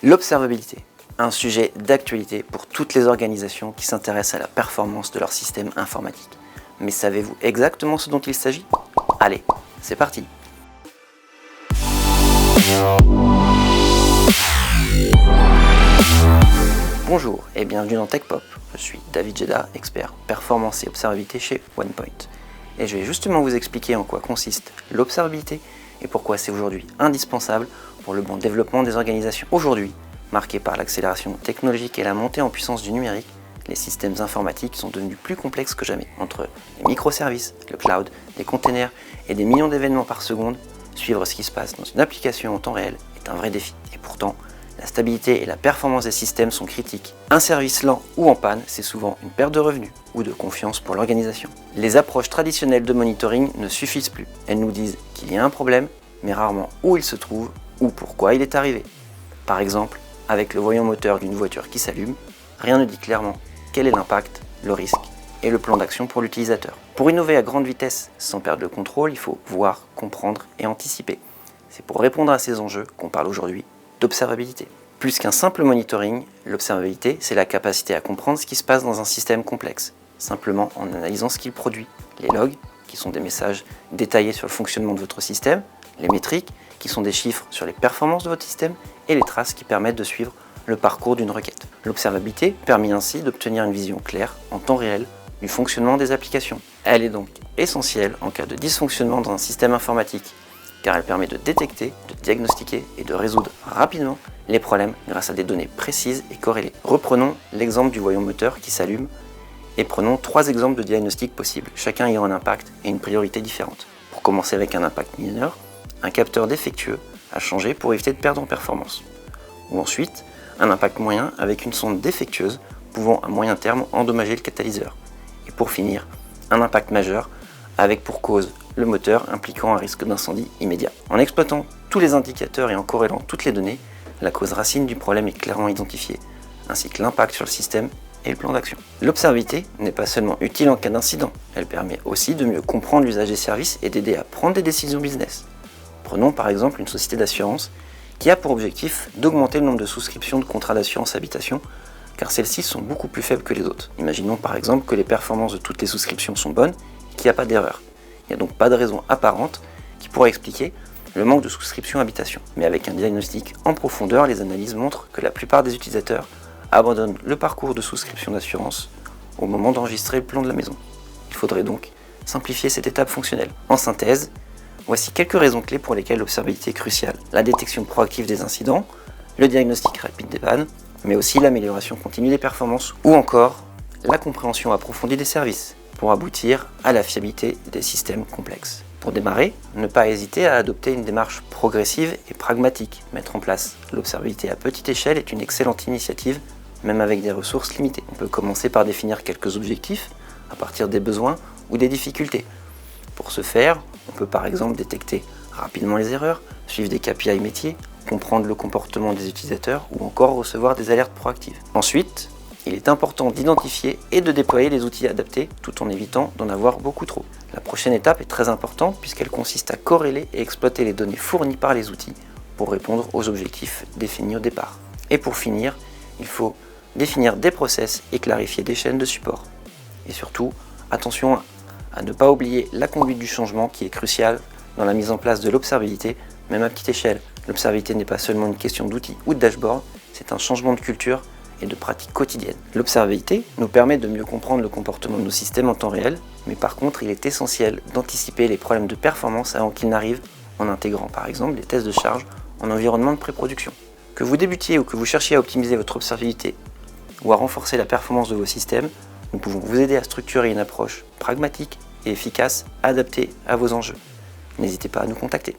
L'observabilité, un sujet d'actualité pour toutes les organisations qui s'intéressent à la performance de leur système informatique. Mais savez-vous exactement ce dont il s'agit? Allez, c'est parti! Bonjour et bienvenue dans TechPop. Je suis David Jeddah, expert performance et observabilité chez OnePoint. Et je vais justement vous expliquer en quoi consiste l'observabilité et pourquoi c'est aujourd'hui indispensable pour le bon développement des organisations. Aujourd'hui, marqué par l'accélération technologique et la montée en puissance du numérique, les systèmes informatiques sont devenus plus complexes que jamais. Entre les microservices, le cloud, des containers et des millions d'événements par seconde, suivre ce qui se passe dans une application en temps réel est un vrai défi. Et pourtant, la stabilité et la performance des systèmes sont critiques. Un service lent ou en panne, c'est souvent une perte de revenus ou de confiance pour l'organisation. Les approches traditionnelles de monitoring ne suffisent plus. Elles nous disent qu'il y a un problème, mais rarement où il se trouve ou pourquoi il est arrivé. Par exemple, avec le voyant moteur d'une voiture qui s'allume, rien ne dit clairement quel est l'impact, le risque et le plan d'action pour l'utilisateur. Pour innover à grande vitesse sans perdre le contrôle, il faut voir, comprendre et anticiper. C'est pour répondre à ces enjeux qu'on parle aujourd'hui d'observabilité. Plus qu'un simple monitoring, l'observabilité, c'est la capacité à comprendre ce qui se passe dans un système complexe, simplement en analysant ce qu'il produit. Les logs, qui sont des messages détaillés sur le fonctionnement de votre système, les métriques, qui sont des chiffres sur les performances de votre système, et les traces qui permettent de suivre le parcours d'une requête. L'observabilité permet ainsi d'obtenir une vision claire, en temps réel, du fonctionnement des applications. Elle est donc essentielle en cas de dysfonctionnement dans un système informatique, car elle permet de détecter, de diagnostiquer et de résoudre rapidement les problèmes grâce à des données précises et corrélées. Reprenons l'exemple du voyant moteur qui s'allume et prenons 3 exemples de diagnostics possibles, chacun ayant un impact et une priorité différente. Pour commencer avec un impact mineur, un capteur défectueux à changer pour éviter de perdre en performance. Ou ensuite, un impact moyen avec une sonde défectueuse pouvant à moyen terme endommager le catalyseur. Et pour finir, un impact majeur avec pour cause le moteur impliquant un risque d'incendie immédiat. En exploitant tous les indicateurs et en corrélant toutes les données, la cause racine du problème est clairement identifiée, ainsi que l'impact sur le système et le plan d'action. L'observabilité n'est pas seulement utile en cas d'incident, elle permet aussi de mieux comprendre l'usage des services et d'aider à prendre des décisions business. Prenons par exemple une société d'assurance qui a pour objectif d'augmenter le nombre de souscriptions de contrats d'assurance habitation, car celles-ci sont beaucoup plus faibles que les autres. Imaginons par exemple que les performances de toutes les souscriptions sont bonnes et qu'il n'y a pas d'erreur. Il n'y a donc pas de raison apparente qui pourrait expliquer le manque de souscription habitation. Mais avec un diagnostic en profondeur, les analyses montrent que la plupart des utilisateurs abandonnent le parcours de souscription d'assurance au moment d'enregistrer le plan de la maison. Il faudrait donc simplifier cette étape fonctionnelle. En synthèse, voici quelques raisons clés pour lesquelles l'observabilité est cruciale. La détection proactive des incidents, le diagnostic rapide des pannes, mais aussi l'amélioration continue des performances ou encore la compréhension approfondie des services pour aboutir à la fiabilité des systèmes complexes. Pour démarrer, ne pas hésiter à adopter une démarche progressive et pragmatique. Mettre en place l'observabilité à petite échelle est une excellente initiative, même avec des ressources limitées. On peut commencer par définir quelques objectifs à partir des besoins ou des difficultés. Pour ce faire, on peut par exemple détecter rapidement les erreurs, suivre des KPI métiers, comprendre le comportement des utilisateurs ou encore recevoir des alertes proactives. Ensuite, il est important d'identifier et de déployer les outils adaptés tout en évitant d'en avoir beaucoup trop. La prochaine étape est très importante puisqu'elle consiste à corréler et exploiter les données fournies par les outils pour répondre aux objectifs définis au départ. Et pour finir, il faut définir des process et clarifier des chaînes de support. Et surtout, attention à ne pas oublier la conduite du changement qui est cruciale dans la mise en place de l'observabilité, même à petite échelle. L'observabilité n'est pas seulement une question d'outils ou de dashboard, c'est un changement de culture et de pratiques quotidiennes. L'observabilité nous permet de mieux comprendre le comportement de nos systèmes en temps réel, mais par contre il est essentiel d'anticiper les problèmes de performance avant qu'ils n'arrivent en intégrant par exemple des tests de charge en environnement de pré-production. Que vous débutiez ou que vous cherchiez à optimiser votre observabilité ou à renforcer la performance de vos systèmes, nous pouvons vous aider à structurer une approche pragmatique et efficace adaptée à vos enjeux. N'hésitez pas à nous contacter.